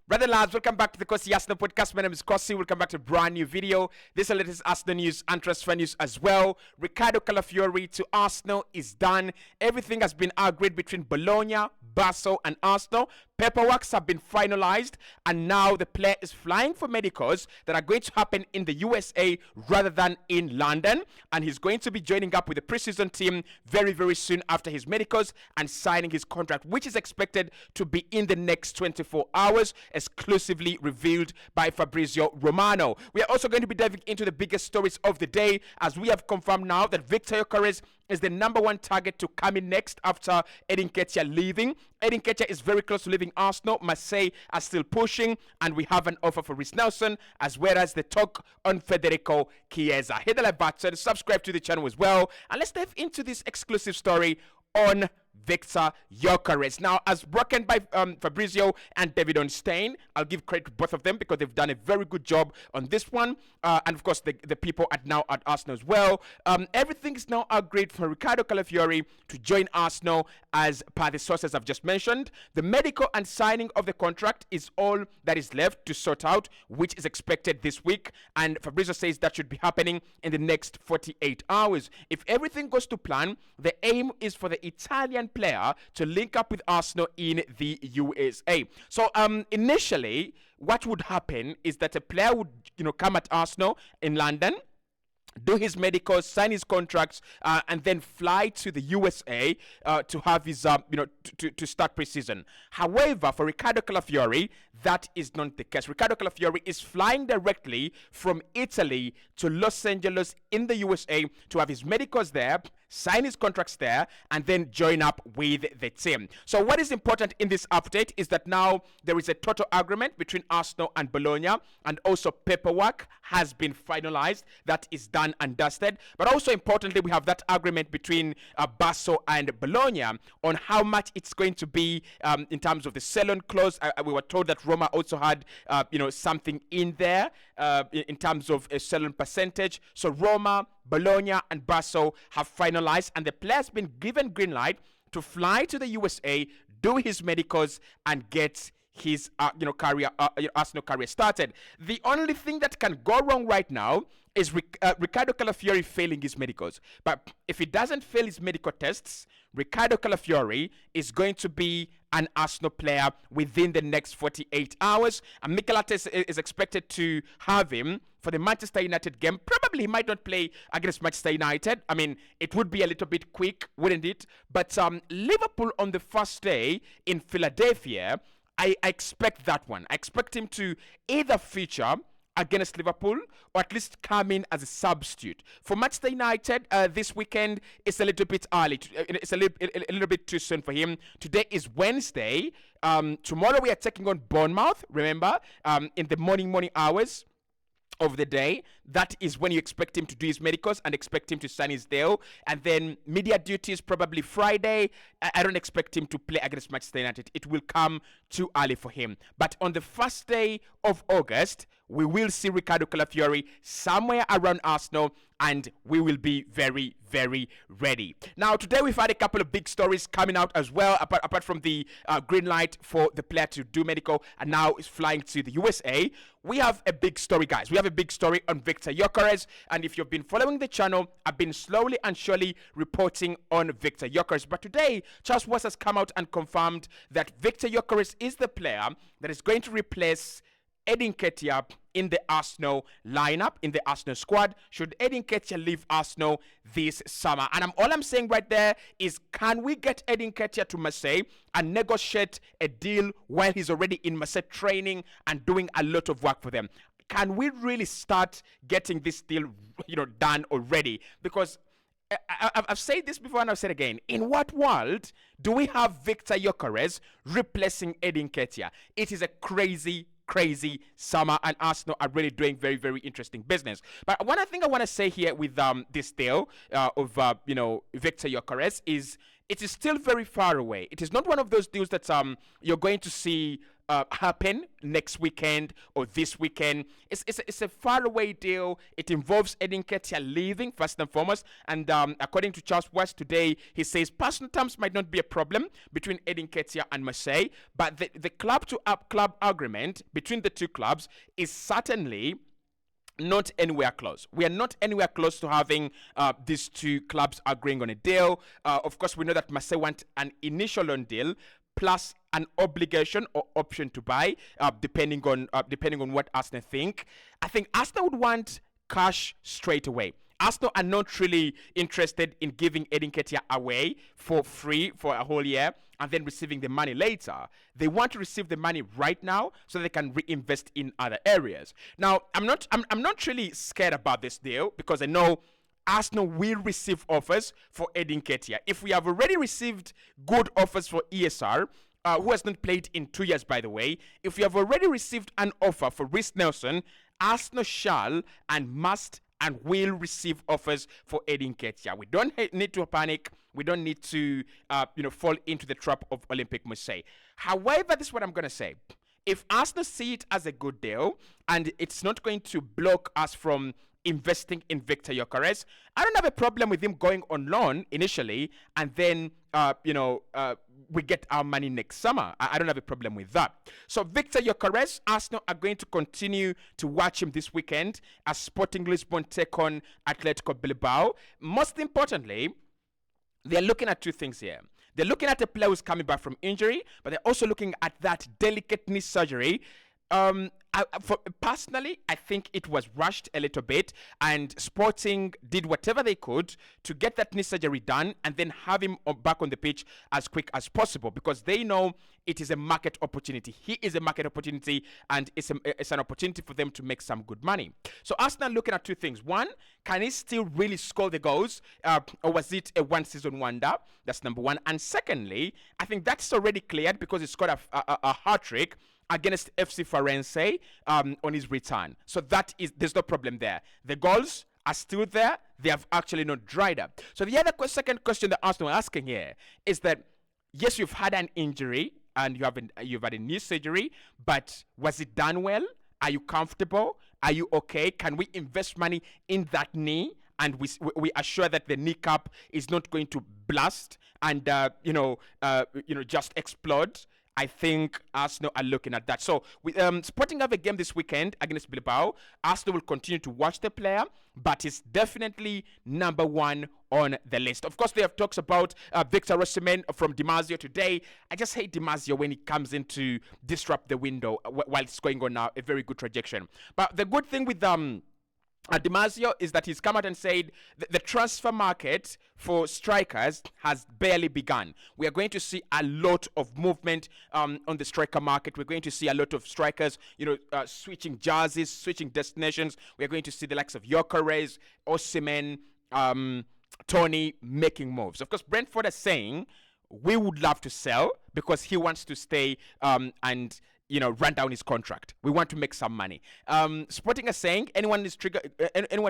Brother lads, welcome back to the Cossy Arsenal podcast. My name is Cossy. Welcome back to a brand new video. This is the latest Arsenal news and transfer news as well. Ricardo Calafiori to Arsenal is done. Everything has been agreed between Bologna, Basel and Arsenal. Paperworks have been finalized and now the player is flying for medicals that are going to happen in the USA rather than in London, and he's going to be joining up with the preseason team very soon after his medicals and signing his contract, which is expected to be in the next 24 hours, exclusively revealed by Fabrizio Romano. We are also going to be diving into the biggest stories of the day, as we have confirmed now that Victor Gyökeres is the #1 target to come in next after Edin Nketiah leaving. Edin Nketiah is very close to leaving Arsenal. Marseille are still pushing, and we have an offer for Reiss Nelson, as well as the talk on Federico Chiesa. Hit the like button, subscribe to the channel as well, and let's dive into this exclusive story on Victor Gyökeres. Now, as broken by Fabrizio and David Ornstein, I'll give credit to both of them because they've done a very good job on this one. And of course, the people now at Arsenal as well. Everything is now agreed for Ricardo Calafiori to join Arsenal, as per the sources I've just mentioned. The medical and signing of the contract is all that is left to sort out, which is expected this week. And Fabrizio says that should be happening in the next 48 hours. If everything goes to plan, the aim is for the Italian player to link up with Arsenal in the USA. So initially what would happen is that a player would come at Arsenal in London, do his medicals, sign his contracts, and then fly to the USA to have his, to start preseason. However, for Ricardo Calafiori, that is not the case. Ricardo Calafiori is flying directly from Italy to Los Angeles in the USA to have his medicals there, sign his contracts there, and then join up with the team. So what is important in this update is that now there is a total agreement between Arsenal and Bologna, and also paperwork has been finalized. That is done and dusted. But also importantly, we have that agreement between Basel and Bologna on how much it's going to be in terms of the sell-on clause. We were told that Roma also had something in there in terms of a sell-on percentage. So Roma, Bologna and Basel have finalized, and the player's been given green light to fly to the USA, do his medicals, and get his Arsenal career started. The only thing that can go wrong right now is Ricardo Calafiori failing his medicals. But if he doesn't fail his medical tests, Ricardo Calafiori is going to be an Arsenal player within the next 48 hours. And Mikel Arteta is expected to have him for the Manchester United game. Probably he might not play against Manchester United. I mean, it would be a little bit quick, wouldn't it? But Liverpool on the first day in Philadelphia, I expect that one. I expect him to either feature against Liverpool or at least come in as a substitute. For Manchester United this weekend, it's a little bit early. It's a little bit too soon for him. Today is Wednesday. Tomorrow we are taking on Bournemouth, remember, in the morning hours of the day. That is when you expect him to do his medicals and expect him to sign his deal. And then media duties probably Friday. I don't expect him to play against Manchester United. It will come too early for him. But on the first day of August, we will see Ricardo Calafiori somewhere around Arsenal, and we will be very ready. Now, today we've had a couple of big stories coming out as well, apart from the green light for the player to do medical, and now is flying to the USA. We have a big story, guys. We have a big story on Victor Gyökeres, and if you've been following the channel, I've been slowly and surely reporting on Victor Gyökeres. But today, Charles West has come out and confirmed that Victor Gyökeres is the player that is going to replace Edin Nketiah in the Arsenal lineup, in the Arsenal squad, should Edin Nketiah leave Arsenal this summer. And all I'm saying right there is, can we get Edin Nketiah to Marseille and negotiate a deal while he's already in Marseille training and doing a lot of work for them? Can we really start getting this deal, done already? Because I've said this before and I've said again, in what world do we have Victor Gyökeres replacing Edin Nketiah? It is a crazy summer, and Arsenal are really doing very interesting business. But one thing I want to say here with this deal of Victor Gyökeres is it is still very far away. It is not one of those deals that you're going to see happen next weekend or this weekend. It's a faraway deal. It involves Edin Ketia leaving first and foremost. And according to Charles West today, he says personal terms might not be a problem between Edin Ketia and Marseille, but the club to club agreement between the two clubs is certainly not anywhere close. We are not anywhere close to having these two clubs agreeing on a deal. Of course, we know that Marseille want an initial loan deal plus an obligation or option to buy, depending on what Arsenal think. I think Arsenal would want cash straight away. Arsenal are not really interested in giving Edin Ketia away for free for a whole year and then receiving the money later. They want to receive the money right now so they can reinvest in other areas. Now, I'm not really scared about this deal because I know Arsenal will receive offers for Edin Ketia. If we have already received good offers for ESR, who has not played in 2 years, by the way, if we have already received an offer for Reece Nelson, Arsenal shall and must and will receive offers for Edin Ketia. We don't need to panic. We don't need to, fall into the trap of Olympique Marseille. However, this is what I'm going to say. If Arsenal see it as a good deal and it's not going to block us from investing in Victor Gyökeres, I don't have a problem with him going on loan initially and then, we get our money next summer. I don't have a problem with that. So Victor Gyökeres, Arsenal are going to continue to watch him this weekend as Sporting Lisbon take on Atletico Bilbao. Most importantly, they're looking at two things here. They're looking at a player who's coming back from injury, but they're also looking at that delicate knee surgery. Personally, I think it was rushed a little bit, and Sporting did whatever they could to get that knee surgery done and then have him back on the pitch as quick as possible because they know it is a market opportunity. He is a market opportunity, and it's an opportunity for them to make some good money. So Arsenal looking at two things. One, can he still really score the goals, or was it a one-season wonder? That's number one. And secondly, I think that's already cleared because he scored a hat-trick against FC Firenze on his return. So there's no problem there. The goals are still there. They have actually not dried up. So the other second question that Arsenal are asking here is that, yes, you've had an injury and you've had a knee surgery, but was it done well? Are you comfortable? Are you okay? Can we invest money in that knee? And we assure that the kneecap is not going to blast and just explode. I think Arsenal are looking at that. So, with Sporting have a game this weekend against Bilbao. Arsenal will continue to watch the player, but he's definitely number one on the list. Of course, they have talks about Victor Osimhen from Di Marzio today. I just hate Di Marzio when he comes in to disrupt the window while it's going on now, a very good trajectory. But the good thing with Di Marzio is that he's come out and said the transfer market for strikers has barely begun. We are going to see a lot of movement on the striker market. We're going to see a lot of strikers, switching jerseys, switching destinations. We're going to see the likes of Gyökeres, Osimhen, Tony making moves. Of course, Brentford is saying we would love to sell because he wants to stay and run down his contract. We want to make some money. Sporting is saying anyone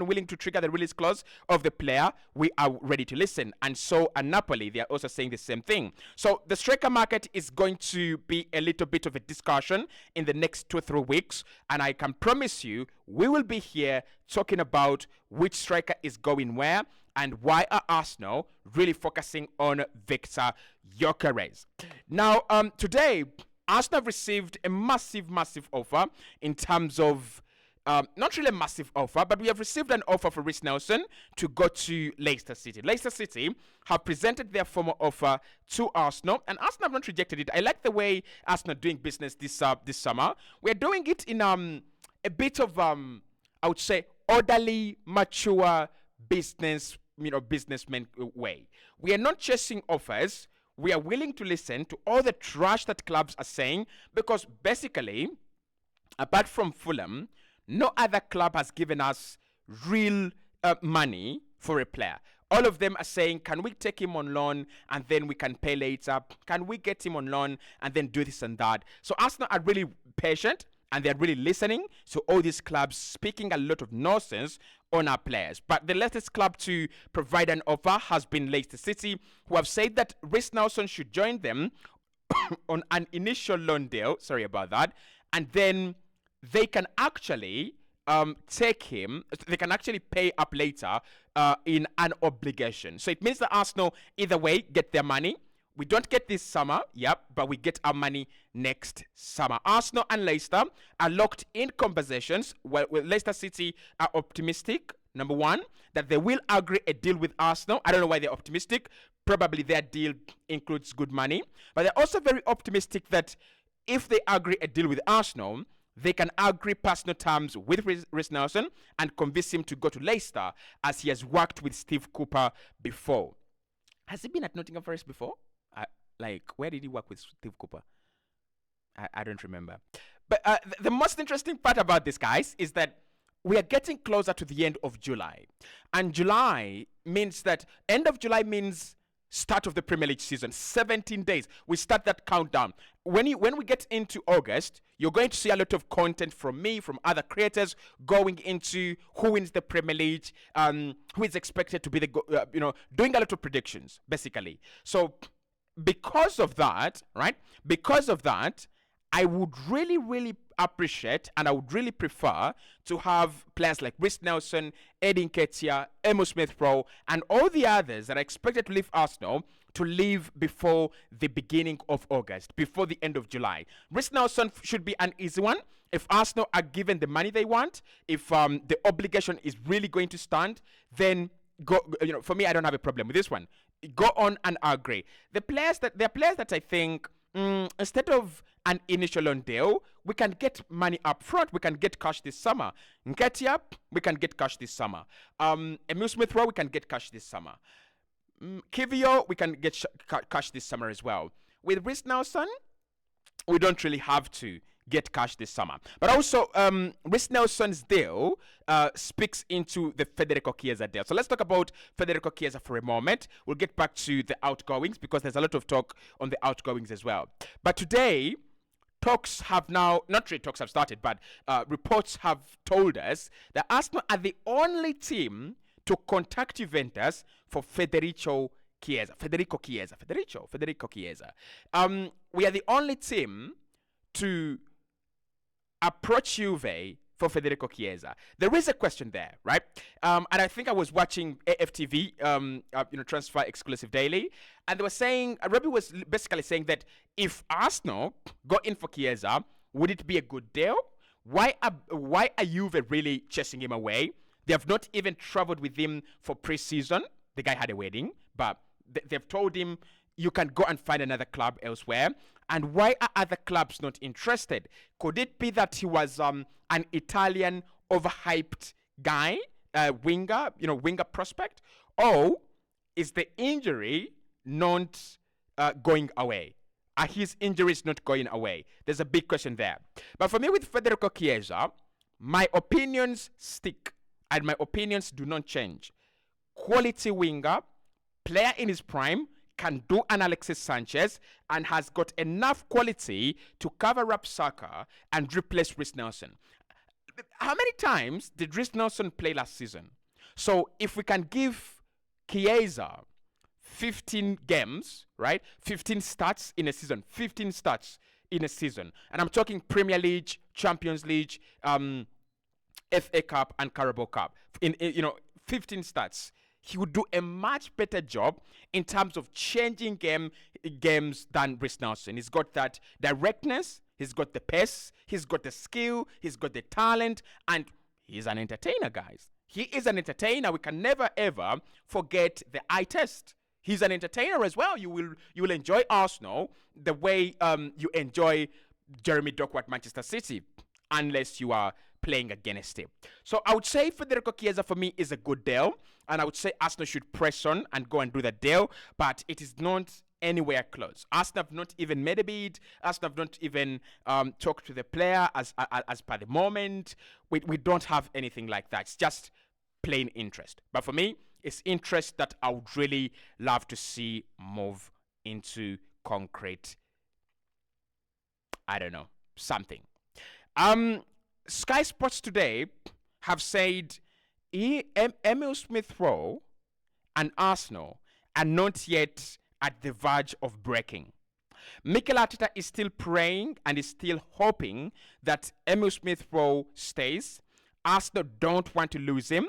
willing to trigger the release clause of the player, we are ready to listen. And so Napoli, they are also saying the same thing. So the striker market is going to be a little bit of a discussion in the next 2 or 3 weeks. And I can promise you, we will be here talking about which striker is going where and why are Arsenal really focusing on Victor Gyökeres. Now, today, Arsenal have received a massive offer in terms of, not really a massive offer, but we have received an offer for Reece Nelson to go to Leicester City. Leicester City have presented their former offer to Arsenal, and Arsenal have not rejected it. I like the way Arsenal are doing business this summer. We're doing it in a bit of, I would say, orderly, mature businessman way. We are not chasing offers. We are willing to listen to all the trash that clubs are saying because basically, apart from Fulham, no other club has given us real money for a player. All of them are saying, can we take him on loan and then we can pay later? Can we get him on loan and then do this and that? So Arsenal are really patient and they're really listening to all these clubs speaking a lot of nonsense on our players. But the latest club to provide an offer has been Leicester City, who have said that Reece Nelson should join them on an initial loan deal. Sorry about that. And then they can actually take him, they can actually pay up later in an obligation. So it means that Arsenal, either way, get their money. We don't get this summer, yep, but we get our money next summer. Arsenal and Leicester are locked in conversations. Well, Leicester City are optimistic, number one, that they will agree a deal with Arsenal. I don't know why they're optimistic. Probably their deal includes good money. But they're also very optimistic that if they agree a deal with Arsenal, they can agree personal terms with Reiss Nelson and convince him to go to Leicester, as he has worked with Steve Cooper before. Has he been at Nottingham Forest before? Where did he work with Steve Cooper? I don't remember. But the most interesting part about this, guys, is that we are getting closer to the end of July. And July means that end of July means start of the Premier League season. 17 days. We start that countdown. When we get into August, you're going to see a lot of content from me, from other creators, going into who wins the Premier League, who is expected to be doing a lot of predictions, basically. So because of that, right? Because of that, I would really, really appreciate and I would really prefer to have players like Reiss Nelson, Eddie Nketiah, Emil Smith-Rowe, and all the others that are expected to leave Arsenal to leave before the beginning of August, before the end of July. Reiss Nelson should be an easy one. If Arsenal are given the money they want, if the obligation is really going to stand, then go. For me, I don't have a problem with this one. Go on and agree. There are players that I think instead of an initial loan deal, we can get money up front. We can get cash this summer. Nketiah, we can get cash this summer. Emil Smith-Rowe, we can get cash this summer. Kivio, we can get cash this summer as well. With Reiss Nelson, we don't really have to get cash this summer. But also, Reiss Nelson's deal speaks into the Federico Chiesa deal. So let's talk about Federico Chiesa for a moment. We'll get back to the outgoings because there's a lot of talk on the outgoings as well. But today, talks have now, not really talks have started, but reports have told us that Arsenal are the only team to contact Juventus for Federico Chiesa. We are the only team to approach Juve for Federico Chiesa. There is a question there, right? And I think I was watching AFTV, Transfer Exclusive Daily, and they were saying, Robbie was basically saying that if Arsenal go in for Chiesa, would it be a good deal? Why are Juve really chasing him away? They have not even traveled with him for pre-season. The guy had a wedding, but they've told him you can go and find another club elsewhere. And why are other clubs not interested? Could it be that he was an Italian overhyped guy, winger prospect? Or is the injury not going away? Are his injuries not going away? There's a big question there. But for me, with Federico Chiesa, my opinions stick and my opinions do not change. Quality winger, player in his prime, can do an Alexis Sanchez and has got enough quality to cover up Saka and replace Reiss Nelson. How many times did Reiss Nelson play last season? So if we can give Chiesa 15 games, right? 15 starts in a season. 15 starts in a season. And I'm talking Premier League, Champions League, FA Cup and Carabao Cup. In 15 starts. He would do a much better job in terms of changing games than Reiss Nelson. He's got that directness, he's got the pace, he's got the skill, he's got the talent, and he's an entertainer, guys. He is an entertainer. We can never ever forget the eye test. He's an entertainer as well. You will enjoy Arsenal the way you enjoy Jeremy Doku at Manchester City, unless you are playing against him. So I would say Federico Chiesa for me is a good deal, and I would say Arsenal should press on and go and do the deal, but it is not anywhere close. Arsenal have not even made a bid. Arsenal have not even talked to the player as per the moment. We don't have anything like that. It's just plain interest. But for me, it's interest that I would really love to see move into concrete, I don't know, something. Sky Sports today have said Emil Smith-Rowe and Arsenal are not yet at the verge of breaking. Mikel Arteta is still praying and is still hoping that Emil Smith-Rowe stays. Arsenal don't want to lose him,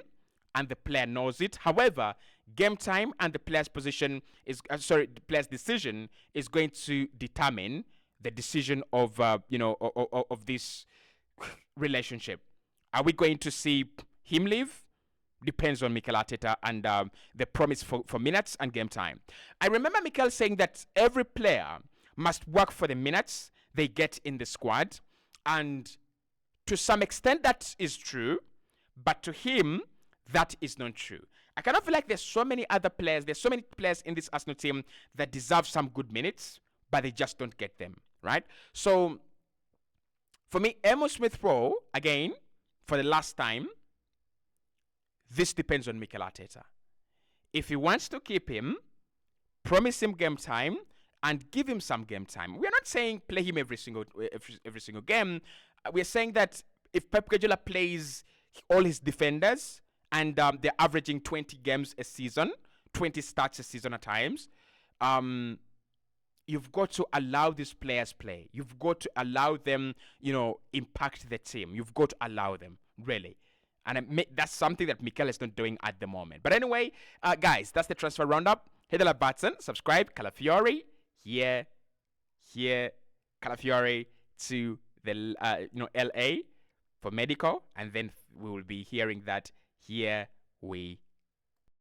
and the player knows it. However, game time and the player's position is the player's decision is going to determine the decision of of this relationship. Are we going to see him leave? Depends on Mikel Arteta and the promise for minutes and game time. I remember Mikel saying that every player must work for the minutes they get in the squad, and to some extent that is true, but to him that is not true. I kind of feel like there's so many players in this Arsenal team that deserve some good minutes, but they just don't get them, right? So for me, Emil Smith-Rowe, again, for the last time, this depends on Mikel Arteta. If he wants to keep him, promise him game time and give him some game time. We're not saying play him every single game. We're saying that if Pep Guardiola plays all his defenders and they're averaging 20 games a season, 20 starts a season at times, you've got to allow these players play. You've got to allow them, impact the team. You've got to allow them, really. And that's something that Mikel is not doing at the moment. But anyway, guys, that's the transfer roundup. Hit the like button, subscribe. Calafiori here, Calafiori to the LA for medical, and then we will be hearing that here we